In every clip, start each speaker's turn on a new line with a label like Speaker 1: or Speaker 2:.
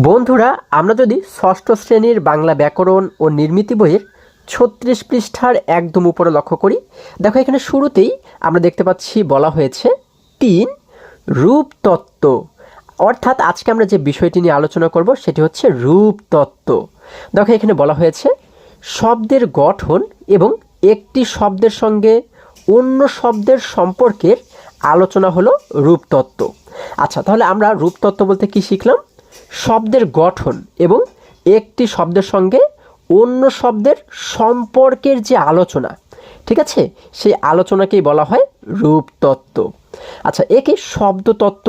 Speaker 1: বন্ধুরা, আমরা যদি ষষ্ঠ শ্রেণীর বাংলা ব্যাকরণ ও নির্মিতি বইয়ের ৩৬ পৃষ্ঠার একদম উপরে লক্ষ্য করি, দেখো এখানে শুরুতেই আমরা দেখতে পাচ্ছি বলা হয়েছে ৩ রূপতত্ত্ব। অর্থাৎ আজকে আমরা যে বিষয়টি নিয়ে আলোচনা করব সেটি হচ্ছে রূপতত্ত্ব। দেখো এখানে বলা হয়েছে শব্দের গঠন এবং একটি শব্দের সঙ্গে অন্য শব্দের সম্পর্কের আলোচনা হলো রূপতত্ত্ব। আচ্ছা, তাহলে আমরা রূপতত্ত্ব বলতে কি শিখলাম? শব্দের গঠন এবং একটি শব্দের সঙ্গে অন্য শব্দের সম্পর্কের যে আলোচনা, ঠিক আছে, সেই আলোচনাকেই বলা হয় রূপতত্ত্ব। আচ্ছা, একে শব্দতত্ত্ব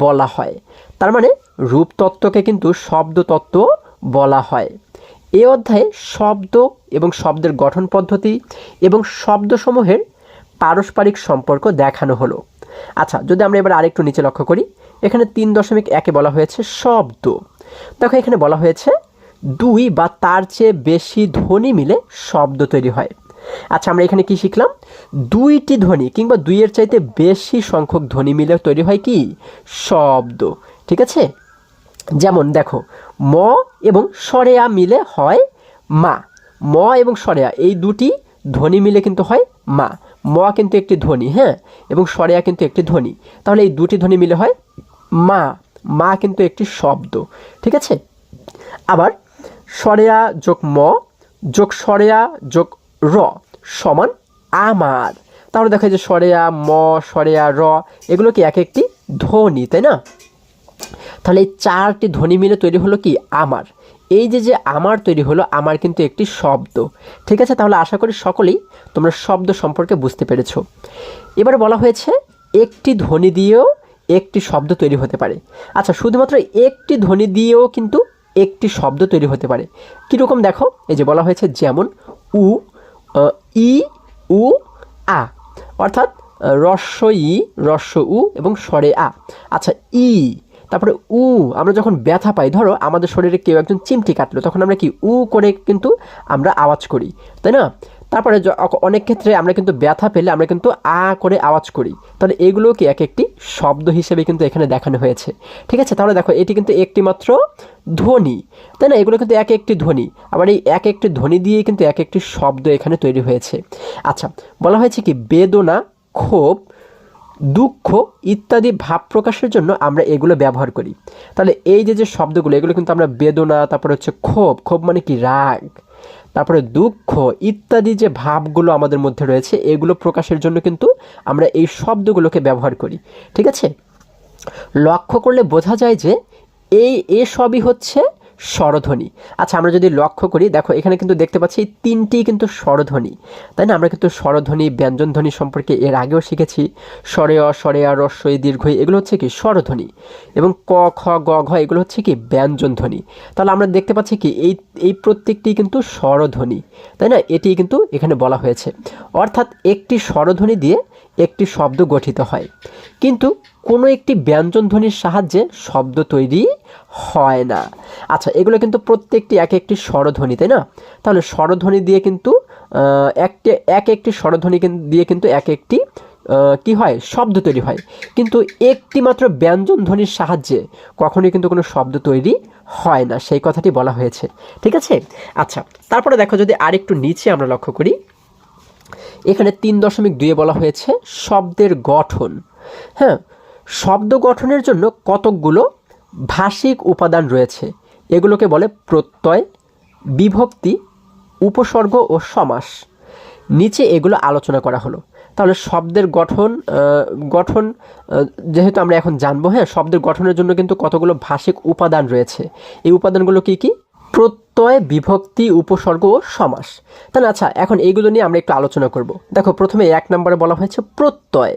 Speaker 1: বলা হয়। তার মানে রূপতত্ত্বকে কিন্তু শব্দতত্ত্ব বলা হয়। এই অধ্যায়ে শব্দ এবং শব্দের গঠন পদ্ধতি এবং শব্দসমূহের পারস্পরিক সম্পর্ক দেখানো হলো। আচ্ছা, যদি আমরা এবার আরেকটু নিচে লক্ষ্য করি, এখানে ৩.১ বলা হয়েছে শব্দ। দেখো এখানে বলা হয়েছে ২ বা তার চেয়ে বেশি ধ্বনি মিলে শব্দ তৈরি হয়। আচ্ছা, আমরা এখানে কি শিখলাম? ২টি ধ্বনি কিংবা ২-এর চাইতে বেশি সংখ্যক ধ্বনি মিলে তৈরি হয় কি? শব্দ। ঠিক আছে, যেমন দেখো ম এবং সরেয়া মিলে হয় মা। ম এবং সরেয়া এই দুটি ধ্বনি মিলে কিন্তু হয় মা। ম কিন্তু একটি ধ্বনি, হ্যাঁ, এবং সরেয়া কিন্তু একটি ধ্বনি। তাহলে এই দুটি ধ্বনি মিলে হয় মা। মা কিন্তু একটি শব্দ। ঠিক আছে, আবার সরেয়া যোগ ম যোগ সরেয়া যোগ র সমান আমার। তাহলে দেখা যায় সরেয়া ম সরেয়া র এগুলো কি এক একটি ধ্বনি, তাই না? তাহলে এই 4টি ধ্বনি মিলে তৈরি হলো কি? আমার। এই যে আমার তৈরি হলো, আমার কিন্তু একটি শব্দ। ঠিক আছে, তাহলে আশা করি সকলেই তোমরা শব্দ সম্পর্কে বুঝতে পেরেছো। এবারে বলা হয়েছে একটি ধ্বনি দিয়েও একটি শব্দ তৈরি হতে পারে। আচ্ছা, শুধুমাত্র একটি ধ্বনি দিয়েও কিন্তু একটি শব্দ তৈরি হতে পারে। কীরকম দেখো, এই যে বলা হয়েছে যেমন উ, ই, উ, আ, অর্থাৎ রস্ব ই, রস্ব উ এবং স্বরে আ। আচ্ছা, ই, তারপরে উ, আমরা যখন ব্যথা পাই, ধরো আমাদের শরীরে কেউ একজন চিমটি কাটলো, তখন আমরা কি উ করে কিন্তু আমরা আওয়াজ করি, তাই না? তারপরে অনেক ক্ষেত্রে আমরা কিন্তু ব্যথা পেলে আমরা কিন্তু আ করে আওয়াজ করি। তাহলে এগুলো কি এক একটি শব্দ হিসেবে কিন্তু এখানে দেখানো হয়েছে। ঠিক আছে, তাহলে দেখো এটি কিন্তু একটি মাত্র ধ্বনি, তাই না? এগুলো কিন্তু এক একটি ধ্বনি, আবার এই এক একটি ধ্বনি দিয়েই কিন্তু এক একটি শব্দ এখানে তৈরি হয়েছে। আচ্ছা, বলা হয়েছে কি বেদনা, ক্ষোভ, দুঃখ ইত্যাদি ভাব প্রকাশের জন্য আমরা এগুলো ব্যবহার করি। তাহলে এই যে শব্দগুলো, এগুলো কিন্তু আমরা বেদনা, তারপরে হচ্ছে ক্ষোভ, ক্ষোভ মানে কি রাগ, তারপরে দুঃখ ইত্যাদি যে ভাবগুলো আমাদের মধ্যে রয়েছে এগুলো প্রকাশের জন্য কিন্তু আমরা এই শব্দগুলোকে ব্যবহার করি। ঠিক আছে, লক্ষ্য করলে বোঝা যায় যে এসবই হচ্ছে স্বরধ্বনি। আচ্ছা, আমরা যদি লক্ষ্য করি, দেখো এখানে কিন্তু দেখতে পাচ্ছি এই 3টি কিন্তু স্বরধ্বনি, তাই না? আমরা কিন্তু স্বরধ্বনি ব্যঞ্জনধ্বনি সম্পর্কে এর আগেও শিখেছি। স্বরেয়, স্বরেয়া, রস্বই, দীর্ঘই এগুলো হচ্ছে কি স্বরধ্বনি, এবং ক, খ, গ, ঘ এগুলো হচ্ছে কি ব্যঞ্জনধ্বনি। তাহলে আমরা দেখতে পাচ্ছি কি এই প্রত্যেকটি কিন্তু স্বরধ্বনি, তাই না? এটি কিন্তু এখানে বলা হয়েছে। অর্থাৎ একটি স্বরধ্বনি দিয়ে একটি শব্দ গঠিত হয়, কিন্তু কোনো একটি ব্যঞ্জনধ্বনির সাহায্যে শব্দ তৈরি হয় না। আচ্ছা, এগুলো কিন্তু প্রত্যেকটি এক একটি স্বরধ্বনি, তাই না? তাহলে স্বরধ্বনি দিয়ে কিন্তু এক একটি স্বরধ্বনি দিয়ে কিন্তু এক একটি কি হয়? শব্দ তৈরি হয়। কিন্তু একটি মাত্র ব্যঞ্জনধ্বনির সাহায্যে কখনোই কিন্তু কোনো শব্দ তৈরি হয় না, সেই কথাটি বলা হয়েছে। ঠিক আছে, আচ্ছা, তারপরে দেখো যদি আরেকটু নিচে আমরা লক্ষ্য করি, এখানে ৩.২ বলা হয়েছে শব্দের গঠন। হ্যাঁ, শব্দ গঠনের জন্য কতকগুলো ভাষিক উপাদান রয়েছে। এগুলোকে বলে প্রত্যয়, বিভক্তি, উপসর্গ ও সমাস। নিচে এগুলো আলোচনা করা হলো। তাহলে শব্দের গঠন যেহেতু আমরা এখন জানবো, হ্যাঁ, শব্দের গঠনের জন্য কিন্তু কতগুলো ভাষিক উপাদান রয়েছে। এই উপাদানগুলো কি কি? প্রত্যয়, বিভক্তি, উপসর্গ ও সমাস। তাহলে আচ্ছা, এখন এইগুলো নিয়ে আমরা একটু আলোচনা করব। দেখো প্রথমে 1 নম্বরে বলা হয়েছে প্রত্যয়।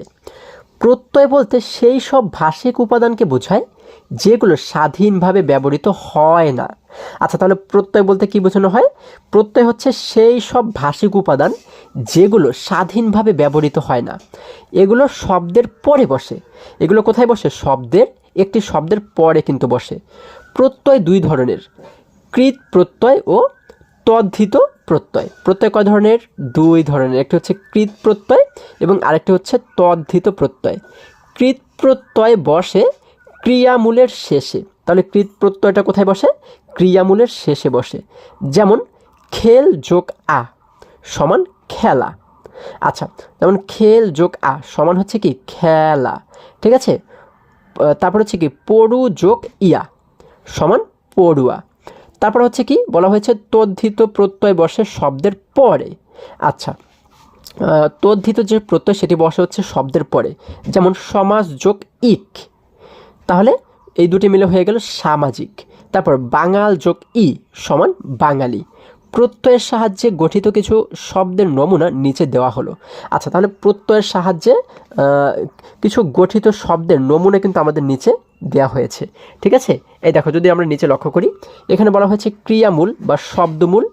Speaker 1: প্রত্যয় বলতে সেই সব ভাষিক উপাদানকে বোঝায় যেগুলো স্বাধীনভাবে ব্যবহৃত হয় না। আচ্ছা, তাহলে প্রত্যয় বলতে কি বোঝানো হয়? প্রত্যয় হচ্ছে সেই সব ভাষিক উপাদান যেগুলো স্বাধীনভাবে ব্যবহৃত হয় না। এগুলো শব্দের পরে বসে। এগুলো কোথায় বসে? একটি শব্দের পরে কিন্তু বসে। প্রত্যয় 2 ধরনের, কৃত প্রত্যয় ও তদ্ধিত প্রত্যয়। প্রত্যয় কয় ধরনের? 2 ধরনের। একটি হচ্ছে কৃত প্রত্যয় এবং আরেকটি হচ্ছে তদ্ধিত প্রত্যয়। কৃত প্রত্যয় বসে ক্রিয়ামূলের শেষে। তাহলে কৃত প্রত্যয়টা কোথায় বসে? ক্রিয়ামূলের শেষে বসে। যেমন খেল যোগ আ সমান খেলা। আচ্ছা, যেমন খেল যোগ আ সমান হচ্ছে কি খেলা, ঠিক আছে। তারপর হচ্ছে কি পড়ু যোগ ইয়া সমান পড়ুয়া। তারপর হচ্ছে কি বলা হয়েছে তদ্ধিত প্রত্যয় বসে শব্দের পরে। আচ্ছা, তদ্ধিত যে প্রত্যয় সেটি বসে হচ্ছে শব্দের পরে, যেমন সমাজ যোগ ইক, তাহলে এই দুটি মিলে হয়ে গেল সামাজিক। তারপর বাঙাল যোগ ই সমান বাঙালি। প্রত্যয়ের সাহায্যে গঠিত কিছু শব্দের নমুনা নিচে দেওয়া হলো। আচ্ছা, তাহলে প্রত্যয়ের সাহায্যে কিছু গঠিত শব্দের নমুনা কিন্তু আমাদের নিচে দেওয়া হয়েছে, ঠিক আছে। এই দেখো, যদি আমরা নিচে লক্ষ্য করি, এখানে বলা হয়েছে ক্রিয়ামূল বা শব্দমূল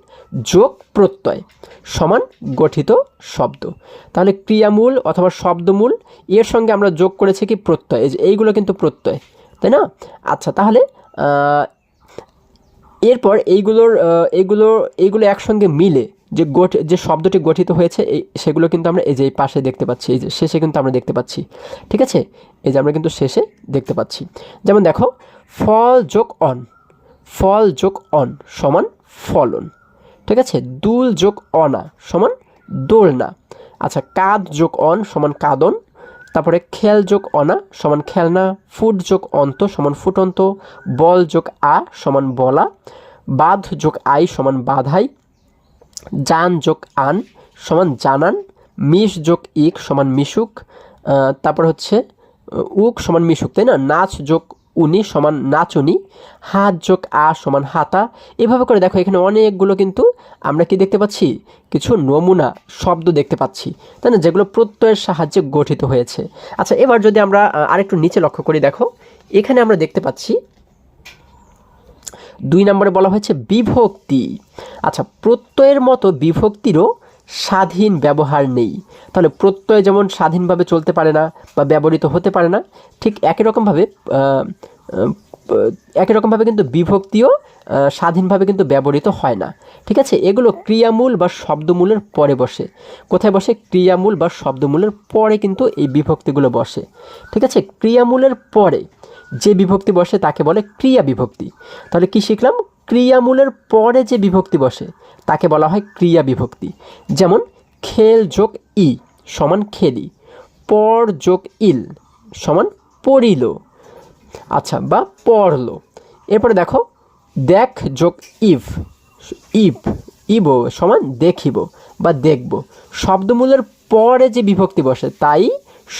Speaker 1: যোগ প্রত্যয় সমান গঠিত শব্দ। তাহলে ক্রিয়ামূল অথবা শব্দমূল এর সঙ্গে আমরা যোগ করেছি কি প্রত্যয়, এই যে এইগুলো কিন্তু প্রত্যয়, তাই না? আচ্ছা, তাহলে এরপর এইগুলো একসঙ্গে মিলে যে শব্দটি গঠিত হয়েছে সেগুলো কিন্তু আমরা এই যে এই পাশে দেখতে পাচ্ছি, এই যে শেষে কিন্তু আমরা দেখতে পাচ্ছি, ঠিক আছে। এই যে আমরা কিন্তু শেষে দেখতে পাচ্ছি। যেমন দেখো ফল যোগ অন, ফল যোগ অন সমান ফলন, ঠিক আছে। দুল যোগ অনা সমান দোলনা। আচ্ছা, কাদ যোগ অন সমান কাদন। তারপরে খেল যোগ অনা সমান খেলনা। ফুট যোগ অন্ত সমান ফুটন্ত। বল যোগ আ সমান বলা। বাঁধ যোগ আই সমান বাধাই। জান যোগ আন সমান জানান। মিশ যোগ ইক সমান মিশুক। তারপর হচ্ছে উক সমান মিশুক, তাই না? নাচ যোগ উনি সমান নাচুনি। হাত যোগ আ সমান হাতা। এভাবে করে দেখো এখানে অনেকগুলো কিন্তু আমরা কি দেখতে পাচ্ছি, কিছু নমুনা শব্দ দেখতে পাচ্ছি, তাই না, যেগুলো প্রত্যয়ের সাহায্যে গঠিত হয়েছে। আচ্ছা, এবার যদি আমরা আরেকটু নিচে লক্ষ্য করি, দেখো এখানে আমরা দেখতে পাচ্ছি 2 নম্বরে বলা হয়েছে বিভক্তি। আচ্ছা, প্রত্যয়ের মতো বিভক্তিরও স্বাধীন ব্যবহার নেই। তাহলে প্রত্যয় যেমন স্বাধীনভাবে চলতে পারে না বা ব্যবহৃত হতে পারে না, ঠিক একই রকমভাবে কিন্তু বিভক্তিও স্বাধীনভাবে কিন্তু ব্যবহৃত হয় না, ঠিক আছে। এগুলো ক্রিয়ামূল বা শব্দমূলের পরে বসে। কোথায় বসে? ক্রিয়ামূল বা শব্দমূলের পরে কিন্তু এই বিভক্তিগুলো বসে, ঠিক আছে। ক্রিয়ামূলের পরে যে বিভক্তি বসে তাকে বলে ক্রিয়া বিভক্তি। তাহলে কি শিখলাম? ক্রিয়ামূলের পরে যে বিভক্তি বসে তাকে বলা হয় ক্রিয়া বিভক্তি। যেমন খেল যোগ ই সমান খেলি। পর যোগ ইল সমান পড়িল, আচ্ছা, বা পড়লো। এরপরে দেখো দেখ যোগ ইব সমান দেখিব বা দেখব। শব্দমূলের পরে যে বিভক্তি বসে তাই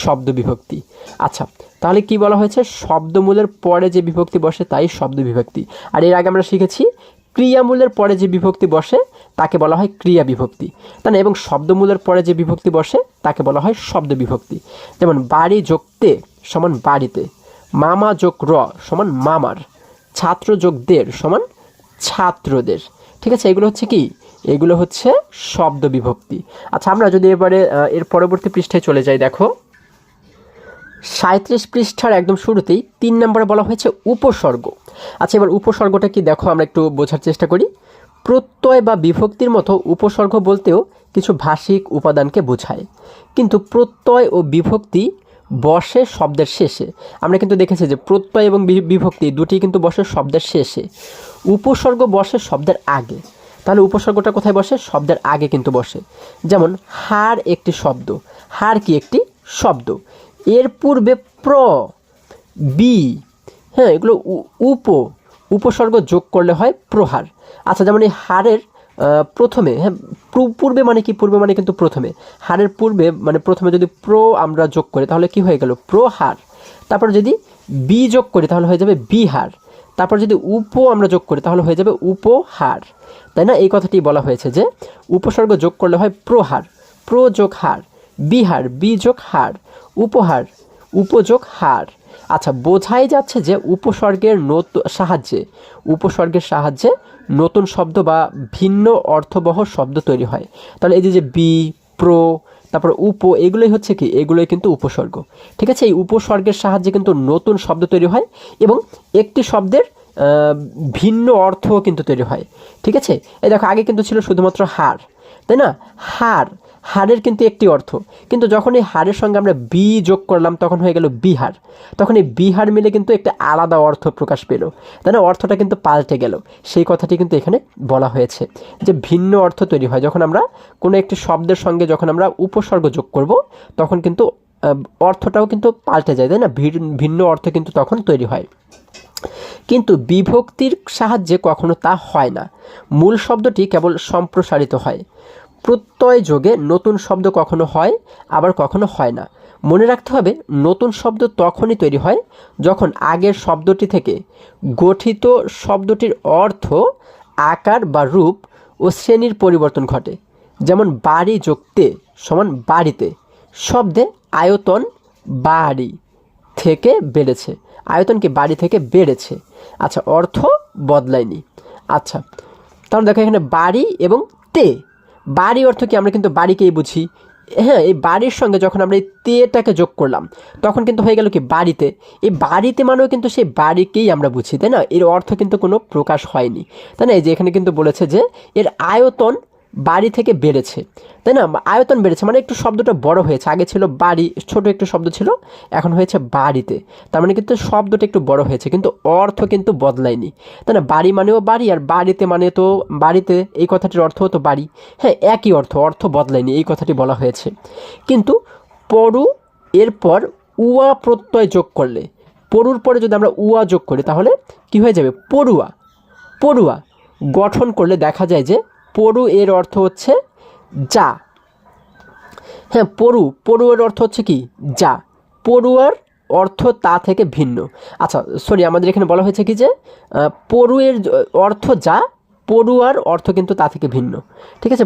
Speaker 1: শব্দ বিভক্তি। আচ্ছা, তাহলে কি বলা হয়েছে? শব্দমূলের পরে যে বিভক্তি বসে তাই শব্দ বিভক্তি। আর এর আগে আমরা শিখেছি ক্রিয়ামূলের পরে যে বিভক্তি বসে তাকে বলা হয় ক্রিয়া বিভক্তি, তাই না? এবং শব্দমূলের পরে যে বিভক্তি বসে তাকে বলা হয় শব্দ বিভক্তি। যেমন বাড়ি যোগ তে সমান বাড়িতে। মামা যোগ র সমান মামার। ছাত্র যোগ দের সমান ছাত্রদের, ঠিক আছে। এগুলো হচ্ছে কি? এগুলো হচ্ছে শব্দ বিভক্তি। আচ্ছা, আমরা যদি এবারে এর পরবর্তী পৃষ্ঠায় চলে যাই, দেখো 37 পৃষ্ঠার একদম শুরুতেই 3 নম্বরে বলা হয়েছে উপসর্গ। আচ্ছা, এবার উপসর্গটা কি দেখো আমরা একটু বোঝার চেষ্টা করি। প্রত্যয় বা বিভক্তির মতো উপসর্গ বলতেও কিছু ভাষিক উপাদানকে বোঝায়, কিন্তু প্রত্যয় ও বিভক্তি বসে শব্দের শেষে। আমরা কিন্তু দেখেছি যে প্রত্যয় এবং বিভক্তি দুটি কিন্তু বসে শব্দের শেষে, উপসর্গ বসে শব্দের আগে। তাহলে উপসর্গটা কোথায় বসে? শব্দের আগে কিন্তু বসে। যেমন হার একটি শব্দ, হার কি একটি শব্দ, এর পূর্বে প্র বি, হ্যাঁ, এগুলো উপসর্গ যোগ করলে হয় প্রহার। আচ্ছা, যেমন এই হারের প্রথমে, হ্যাঁ, পূর্বে মানে কি? পূর্বে মানে কিন্তু প্রথমে। হারের পূর্বে মানে প্রথমে যদি আমরা যোগ করি তাহলে কি হয়ে গেল? প্রহার। তারপর যদি বি যোগ করি তাহলে হয়ে যাবে বিহার। তারপর যদি আমরা যোগ করি তাহলে হয়ে যাবে উপহার, তাই না? এই কথাটি বলা হয়েছে যে উপসর্গ যোগ করলে হয় প্রহার, যোগ হার, বিহার, যোগ হার, উপহার, উপযোগ হার। আচ্ছা, বোঝাই যাচ্ছে যে উপসর্গের সাহায্যে নতুন শব্দ বা ভিন্ন অর্থবহ শব্দ তৈরি হয়। তাহলে এই যে বি, তারপর এগুলোই হচ্ছে কি? এগুলোই কিন্তু উপসর্গ, ঠিক আছে। এই উপসর্গের সাহায্যে কিন্তু নতুন শব্দ তৈরি হয় এবং একটি শব্দের ভিন্ন অর্থও কিন্তু তৈরি হয়, ঠিক আছে। এই দেখো আগে কিন্তু ছিল শুধুমাত্র হার, তাই না? হারের কিন্তু একটি অর্থ, কিন্তু যখন এই হারের সঙ্গে আমরা বি যোগ করলাম তখন হয়ে গেল বিহার। তখন এই বিহার মিলে কিন্তু একটা আলাদা অর্থ প্রকাশ পেল, তাই না? অর্থটা কিন্তু পাল্টে গেল। সেই কথাটি কিন্তু এখানে বলা হয়েছে যে ভিন্ন অর্থ তৈরি হয় যখন আমরা কোনো একটি শব্দের সঙ্গে যখন আমরা উপসর্গ যোগ করব, তখন কিন্তু অর্থটাও কিন্তু পাল্টে যায়, তাই না? ভিন্ন অর্থ কিন্তু তখন তৈরি হয়। কিন্তু বিভক্তির সাহায্যে কখনো তা হয় না। মূল শব্দটি কেবল সম্প্রসারিত হয়। প্রত্যয় যোগে নতুন শব্দ কখনো হয়, আবার কখনো হয় না। মনে রাখতে হবে, নতুন শব্দ তখনই তৈরি হয় যখন আগের শব্দটি থেকে গঠিত শব্দটির অর্থ, আকার বা রূপ ও শ্রেণীর পরিবর্তন ঘটে। যেমন বাড়ি যোগ তে সমান বাড়িতে শব্দে আয়তন বাড়ি থেকে বেড়েছে, আয়তন কি বাড়ি থেকে বেড়েছে। আচ্ছা, অর্থ বদলায়নি। আচ্ছা, তাহলে দেখো এখানে বাড়ি এবং তে, বাড়ি অর্থ কি? আমরা কিন্তু বাড়িকেই বুঝি। হ্যাঁ, এই বাড়ির সঙ্গে যখন আমরা এই তেটাকে যোগ করলাম তখন কিন্তু হয়ে গেল কি বাড়িতে। এই বাড়িতে মানেও কিন্তু সেই বাড়িকেই আমরা বুঝি, তাই না? এর অর্থ কিন্তু কোনো প্রকাশ হয়নি, তাই না? এই যে এখানে কিন্তু বলেছে যে এর আয়তন বাড়ি থেকে বেড়েছে, তাই না? আয়তন বেড়েছে মানে একটু শব্দটা বড় হয়েছে। আগে ছিল বাড়ি, ছোট একটু শব্দ ছিল, এখন হয়েছে বাড়িতে। তার মানে কিন্তু শব্দটা একটু বড় হয়েছে, কিন্তু অর্থ কিন্তু বদলায়নি, তাই না? বাড়ি মানেও বাড়ি, আর বাড়িতে মানে তো বাড়িতে, এই কথাটির অর্থ তো বাড়ি। হ্যাঁ, একই অর্থ, অর্থ বদলায়নি, এই কথাটি বলা হয়েছে। কিন্তু পড়ু এরপর উয়া প্রত্যয় যোগ করলে, পড়ুর পরে যদি আমরা উয়া যোগ করি তাহলে কি হয়ে যাবে? পড়ুয়া। পড়ুয়া গঠন করলে দেখা যায় যে পড়ু এর অর্থ হচ্ছে যা। হ্যাঁ, পড়ুয়ার অর্থ হচ্ছে কি? যা। পড়ুয়ার অর্থ তা থেকে ভিন্ন। আচ্ছা সরি, আমাদের এখানে বলা হয়েছে কি যে পড়ুয়ের অর্থ যা, পড়ুয়ার অর্থ কিন্তু তা থেকে ভিন্ন। ঠিক আছে,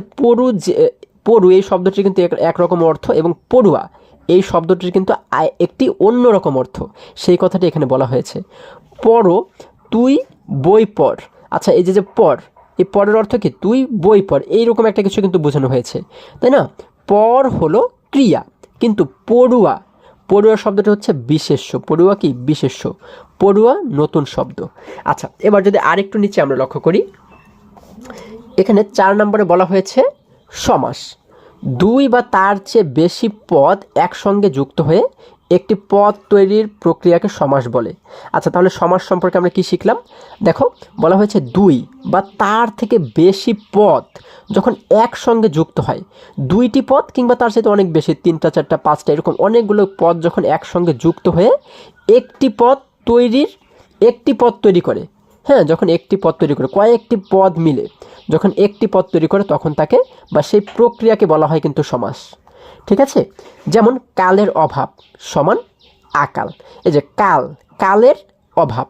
Speaker 1: পড়ু এই শব্দটির কিন্তু একরকম অর্থ, এবং পড়ুয়া এই শব্দটির কিন্তু একটি অন্যরকম অর্থ, সেই কথাটি এখানে বলা হয়েছে। পড়ো তুই বই পড়। আচ্ছা, এই যে পড়, এই পরের অর্থ কি? তুই বই পড়, এইরকম একটা কিছু কিন্তু বোঝানো হয়েছে, তাই না? পর হলো ক্রিয়া, কিন্তু পড়ুয়া, পড়ুয়া শব্দটা হচ্ছে বিশেষ্য। পড়ুয়া কি? বিশেষ্য। পড়ুয়া নতুন শব্দ। আচ্ছা, এবার যদি আরেকটু নিচে আমরা লক্ষ্য করি, এখানে 4 নম্বরে বলা হয়েছে সমাস। দুই বা তার চেয়ে বেশি পদ একসঙ্গে যুক্ত হয়ে একটি পদ তৈরির প্রক্রিয়াকে সমাস বলে। আচ্ছা, তাহলে সমাস সম্পর্কে আমরা কি শিখলাম? দেখো, বলা হয়েছে দুই বা তার থেকে বেশি পদ যখন একসঙ্গে যুক্ত হয়, দুইটি পদ কিংবা তার সাথে অনেক বেশি, 3টা 4টা 5টা এরকম অনেকগুলো পদ যখন একসঙ্গে যুক্ত হয়ে একটি পদ তৈরি করে। হ্যাঁ, যখন একটি পদ তৈরি করে, কয়েকটি পদ মিলে যখন একটি পদ তৈরি করে তখন তাকে বা সেই প্রক্রিয়াকে বলা হয় কিন্তু সমাস। ঠিক আছে, যেমন কালের অভাব সমান আকাল। এই যে কালের অভাব,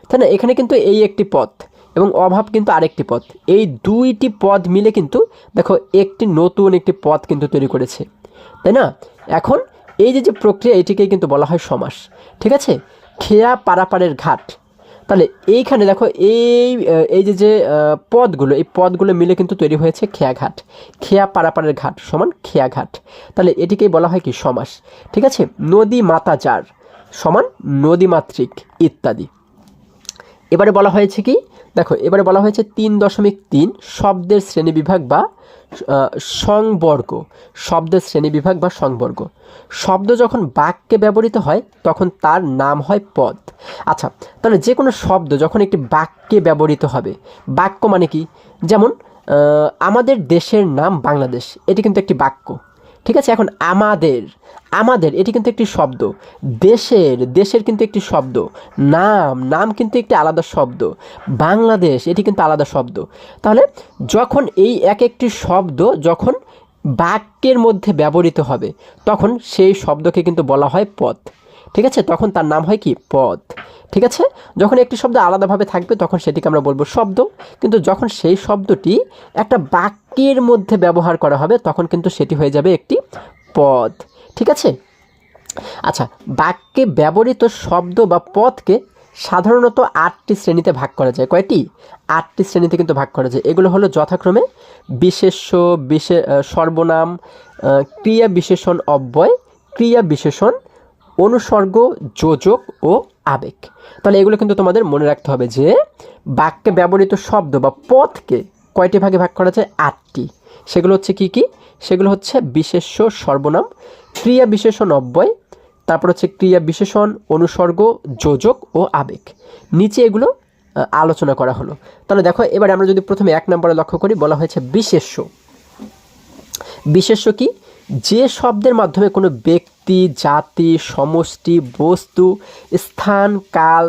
Speaker 1: তাই না? এখানে কিন্তু এই একটি পদ এবং অভাব কিন্তু আরেকটি পদ, এই দুইটি পদ মিলে কিন্তু দেখো একটি নতুন একটি পদ কিন্তু তৈরি করেছে, তাই না? এখন এই যে প্রক্রিয়া, এটিকেই কিন্তু বলা হয় সমাস। ঠিক আছে, খেয়া পারাপারের ঘাট, তাহলে এইখানে দেখো এই যে পদগুলো, এই পদগুলো মিলে কিন্তু তৈরি হয়েছে খেয়াঘাট। খেয়া পারাপারের ঘাট সমান খেয়াঘাট, তাহলে এটিকেই বলা হয় কি? সমাস। ঠিক আছে, নদী মাতা যার সমান নদীমাতৃক ইত্যাদি। এবারে বলা হয়েছে কি? দেখো, এবারে বলা হয়েছে 3.3 শব্দের শ্রেণীবিভাগ বা সংবর্গ। শব্দের শ্রেণীবিভাগ বা সংবর্গ। শব্দ যখন বাক্যে ব্যবহৃত হয় তখন তার নাম হয় পদ। আচ্ছা, তাহলে যে কোনো শব্দ যখন একটি বাক্যে ব্যবহৃত হবে, বাক্য মানে কি? যেমন আমাদের দেশের নাম বাংলাদেশ, এটি কিন্তু একটি বাক্য। ঠিক আছে, এখন আমাদের এটি কিন্তু একটি শব্দ। দেশের কিন্তু একটি শব্দ। নাম কিন্তু একটি আলাদা শব্দ। বাংলাদেশ এটি কিন্তু আলাদা শব্দ। তাহলে যখন এই এক একটি শব্দ যখন বাক্যের মধ্যে ব্যবহৃত হবে তখন সেই শব্দকে কিন্তু বলা হয় পদ। ঠিক আছে, তখন তার নাম হয় কি? পদ। ঠিক আছে, যখন একটি শব্দ আলাদাভাবে থাকবে তখন সেটিকে আমরা বলবো শব্দ, কিন্তু যখন সেই শব্দটি একটা বাক্যের মধ্যে ব্যবহার করা হবে তখন কিন্তু সেটি হয়ে যাবে একটি পদ। ঠিক আছে, আচ্ছা, বাক্যে ব্যবহৃত শব্দ বা পদকে সাধারণত 8টি শ্রেণীতে ভাগ করা যায়। কয়টি? 8টি শ্রেণীতে কিন্তু ভাগ করা যায়। এগুলো হলো যথাক্রমে বিশেষ্য, সর্বনাম, ক্রিয়া বিশেষণ অব্যয়, ক্রিয়া বিশেষণ, অনুসর্গ, যোজক ও আবেগ। তাহলে এগুলো কিন্তু তোমাদের মনে রাখতে হবে যে বাক্যে ব্যবহৃত শব্দ বা পদকে কয়টি ভাগে ভাগ করা যায়? 8টি। সেগুলো হচ্ছে কি কি? সেগুলো হচ্ছে বিশেষ্য, সর্বনাম, ক্রিয়া বিশেষণ অব্যয়, তারপর হচ্ছে ক্রিয়া বিশেষণ, অনুসর্গ, যোজক ও আবেগ। নিচে এগুলো আলোচনা করা হলো। তাহলে দেখো এবারে আমরা যদি প্রথমে 1 নম্বরে লক্ষ্য করি, বলা হয়েছে বিশেষ্য। বিশেষ্য কি? যে শব্দের মাধ্যমে কোনো ব্যক্তি, জাতি, সমষ্টি, বস্তু, স্থান, কাল,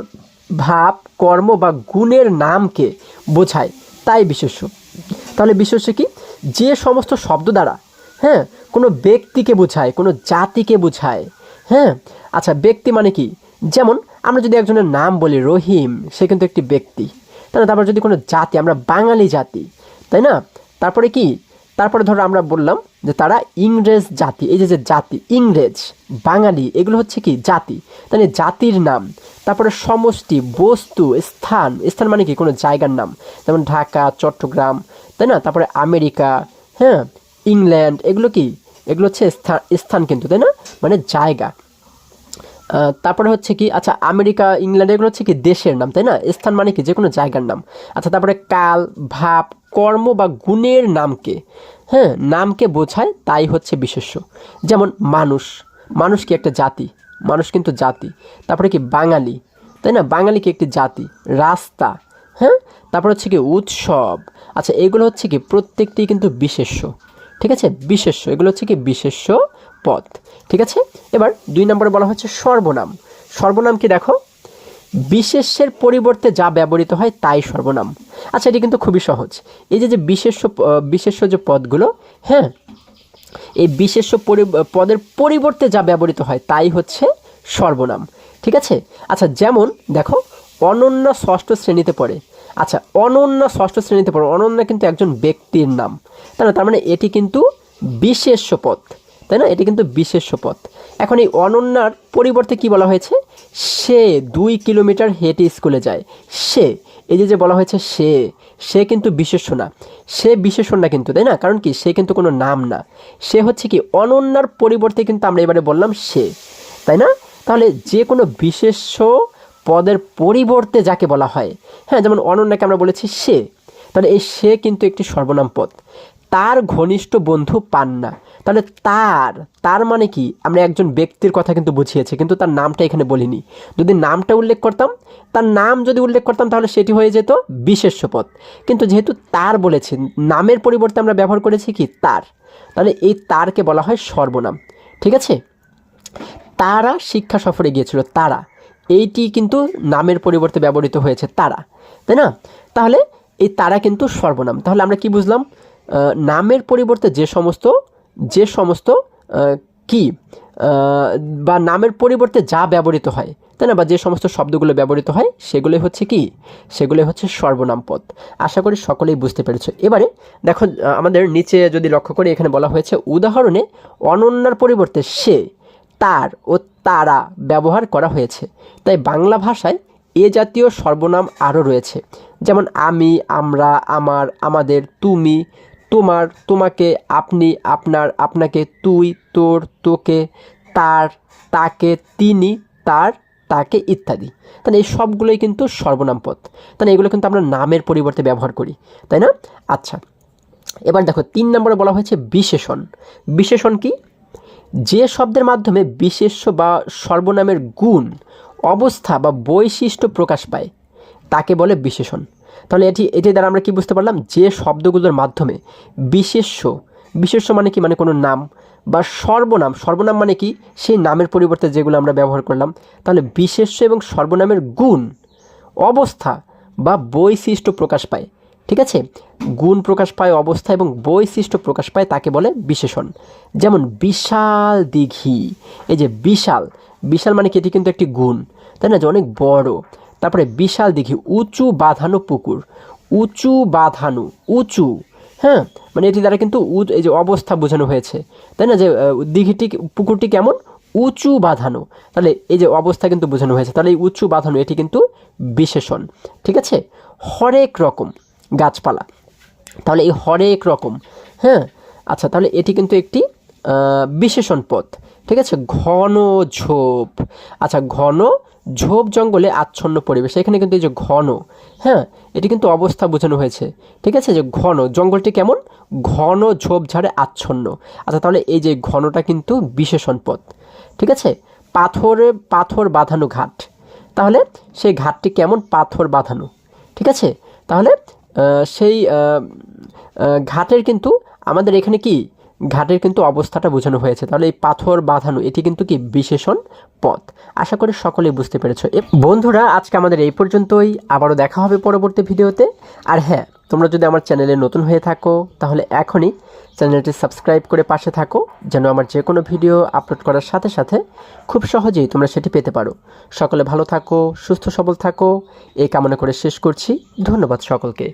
Speaker 1: ভাব, কর্ম বা গুণের নামকে বোঝায় তাই বিশেষ্য। তাহলে বিশেষ্য কি? যে সমস্ত শব্দ দ্বারা কোনো ব্যক্তিকে বোঝায়, কোনো জাতিকে বোঝায়। আচ্ছা, ব্যক্তি মানে কি? যেমন আমরা যদি একজনের নাম বলি রহিম, সে কিন্তু একটি ব্যক্তি, তাই না? তারপর যদি কোনো জাতি, আমরা বাঙালি জাতি, তাই না? তারপরে কি? তারপরে ধরো আমরা বললাম যে তারা ইংরেজ জাতি, এই যে জাতি, ইংরেজ, বাঙালি, এগুলো হচ্ছে কি? জাতি, তাই না? জাতির নাম। তারপরে সমষ্টি, বস্তু, স্থান, স্থান মানে কি? কোনো জায়গার নাম, যেমন ঢাকা, চট্টগ্রাম, তাই না? তারপরে আমেরিকা, ইংল্যান্ড, এগুলো কি? এগুলো হচ্ছে স্থান কিন্তু, তাই না? মানে জায়গা। তারপরে হচ্ছে কি? আচ্ছা, আমেরিকা, ইংল্যান্ড, এগুলো হচ্ছে কি? দেশের নাম, তাই না? স্থান মানে কি? যে কোনো জায়গার নাম। আচ্ছা, তারপরে কাল, ভাব, কর্ম বা গুণের নামকে নামকে বোঝায় তাই হচ্ছে বিশেষ্য। যেমন মানুষ, মানুষ কি? একটা জাতি, মানুষ কিন্তু জাতি। তারপরে কি? বাঙালি, তাই না? বাঙালি কি? একটি জাতি। রাস্তা, তারপর হচ্ছে কি? উৎসব। আচ্ছা, এগুলো হচ্ছে কি? প্রত্যেকটি কিন্তু বিশেষ্য, ঠিক আছে? বিশেষ্য, এগুলো হচ্ছে কি? বিশেষ্য পদ, ঠিক আছে? এবার 2 নম্বরে বলা হচ্ছে সর্বনাম। সর্বনাম কি? দেখো, বিশেষ্যের পরিবর্তে যা ব্যবহৃত হয় তাই সর্বনাম। আচ্ছা, এটি কিন্তু খুবই সহজ। এই যে বিশেষ্য যে পদগুলো, এই বিশেষ্য পদের পরিবর্তে যা ব্যবহৃত হয় তাই হচ্ছে সর্বনাম, ঠিক আছে? আচ্ছা, যেমন দেখো, অনন্যা 6ষ্ঠ শ্রেণীতে পড়ে। আচ্ছা, অনন্যা 6ষ্ঠ শ্রেণীতে পড়ে, অনন্যা কিন্তু একজন ব্যক্তির নাম, তাই না? তার মানে এটি কিন্তু বিশেষ্য পদ, তাই না? এটি কিন্তু বিশেষ্য পদ। এখন এই অনন্যার পরিবর্তে কি বলা হয়েছে? সে 2 কিলোমিটার হেঁটে স্কুলে যায়। সে, এই যে বলা হয়েছে সে কিন্তু বিশেষ্য না, সে বিশেষণ না কিন্তু, তাই না? কারণ কি? সে কিন্তু কোনো নাম না, সে হচ্ছে কি? অনন্যার পরিবর্তে কিন্তু আমরা এবারে বললাম সে, তাই না? তাহলে যে কোনো বিশেষ্য পদের পরিবর্তে যাকে বলা হয়, যেমন অনন্যাকে আমরা বলেছি সে, তাহলে এই সে কিন্তু একটি সর্বনাম পদ। তার ঘনিষ্ঠ বন্ধু পান্না, তাহলে তার মানে কি? আমরা একজন ব্যক্তির কথা কিন্তু বুঝিয়েছি, কিন্তু তার নামটা এখানে বলিনি। যদি নামটা উল্লেখ করতাম, তার নাম যদি উল্লেখ করতাম, তাহলে সেটি হয়ে যেত বিশেষ্য পদ। কিন্তু যেহেতু তার বলেছি, নামের পরিবর্তে আমরা ব্যবহার করেছি কি? তার, তাহলে এই তারকে বলা হয় সর্বনাম, ঠিক আছে? তারা শিক্ষা সফরে গিয়েছিল, তারা, এইটি কিন্তু নামের পরিবর্তে ব্যবহৃত হয়েছে, তারা, তাই না? তাহলে এই তারা কিন্তু সর্বনাম। তাহলে আমরা কি বুঝলাম? নামের পরিবর্তে যে সমস্ত কি বা নামের পরিবর্তে যা ব্যবহৃত হয়, তাই না? বা যে সমস্ত শব্দগুলো ব্যবহৃত হয় সেগুলোই হচ্ছে কি? সেগুলোই হচ্ছে সর্বনাম পদ। আশা করি সকলেই বুঝতে পেরেছো। এবারে দেখো, আমাদের নিচে যদি লক্ষ্য করি, এখানে বলা হয়েছে উদাহরণে অনন্যার পরিবর্তে সে, তার ও তারা ব্যবহার করা হয়েছে। তাই বাংলা ভাষায় এ জাতীয় সর্বনাম আরও রয়েছে, যেমন আমি, আমরা, আমার, আমাদের, তুমি, তোমার, তোমাকে, আপনি, আপনার, আপনাকে, তুই, তোর, তোকে, তার, তাকে, তিনি, তার, তাকে ইত্যাদি। তাহলে এই সবগুলোই কিন্তু সর্বনাম পদ, তাহলে এগুলো কিন্তু আমরা নামের পরিবর্তে ব্যবহার করি, তাই না? আচ্ছা, এবার দেখো 3 নম্বরে বলা হয়েছে বিশেষণ। বিশেষণ কি? যে শব্দের মাধ্যমে বিশেষ্য বা সর্বনামের গুণ, অবস্থা বা বৈশিষ্ট্য প্রকাশ পায় তাকে বলে বিশেষণ। তাহলে এটি দ্বারা আমরা কি বুঝতে পারলাম? যে শব্দগুলোর মাধ্যমে বিশেষ্য মানে কি? মানে কোনো নাম, বা সর্বনাম মানে কি? সেই নামের পরিবর্তে যেগুলো আমরা ব্যবহার করলাম। তাহলে বিশেষ্য এবং সর্বনামের গুণ, অবস্থা বা বৈশিষ্ট্য প্রকাশ পায়, ঠিক আছে? গুণ প্রকাশ পায়, অবস্থা এবং বৈশিষ্ট্য প্রকাশ পায়, তাকে বলে বিশেষণ। যেমন বিশাল দিঘি, এই যে বিশাল মানে কি? এটি কিন্তু একটি গুণ, তাই না? যে অনেক বড়। তারপরে বিশাল দিঘি, উঁচু বাঁধানো পুকুর, উঁচু বাঁধানো, উঁচু, মানে এটি দ্বারা কিন্তু এই যে অবস্থা বোঝানো হয়েছে, তাই না? যে দিঘিটি, পুকুরটি কেমন? উঁচু বাঁধানো, তাহলে এই যে অবস্থা কিন্তু বোঝানো হয়েছে, তাহলে এই উঁচু বাঁধানো এটি কিন্তু বিশেষণ, ঠিক আছে? হরেক রকম গাছপালা, তাহলে এই হরেক রকম, আচ্ছা, তাহলে এটি কিন্তু একটি বিশেষণ পদ, ঠিক আছে? ঘন ঝোপ, আচ্ছা, ঘন ঝোপ জঙ্গলে আচ্ছন্ন পরিবেশ, এখানে কিন্তু এই যে ঘন, হ্যাঁ, এটি কিন্তু অবস্থা বোঝানো হয়েছে। ঠিক আছে, যে ঘন জঙ্গলটি কেমন, ঘন ঝোপঝাড়ে আচ্ছন্ন। আচ্ছা, তাহলে এই যে ঘনটা কিন্তু বিশেষণ পদ। ঠিক আছে, পাথর বাঁধানো ঘাট, তাহলে সেই ঘাটটি কেমন, পাথর বাঁধানো। ঠিক আছে, তাহলে সেই ঘাটের কিন্তু আমাদের এখানে কি, ঘাটের কিন্তু অবস্থাটা বোঝানো হয়েছে। তাহলে এই পাথর বাঁধানো এটি কিন্তু কি বিশেষণ পদ। আশা করি সকলেই বুঝতে পেরেছো। বন্ধুরা, আজকে আমাদের এই পর্যন্তই, আবারও দেখা হবে পরবর্তী ভিডিওতে। আর হ্যাঁ, তোমরা যদি আমার চ্যানেলে নতুন হয়ে থাকো তাহলে এখনই চ্যানেলটি সাবস্ক্রাইব করে পাশে থাকো, যেন আমার যে কোনো ভিডিও আপলোড করার সাথে সাথে খুব সহজেই তোমরা সেটি পেতে পারো। সকলে ভালো থাকো, সুস্থ সবল থাকো, এই কামনা করে শেষ করছি। ধন্যবাদ সকলকে।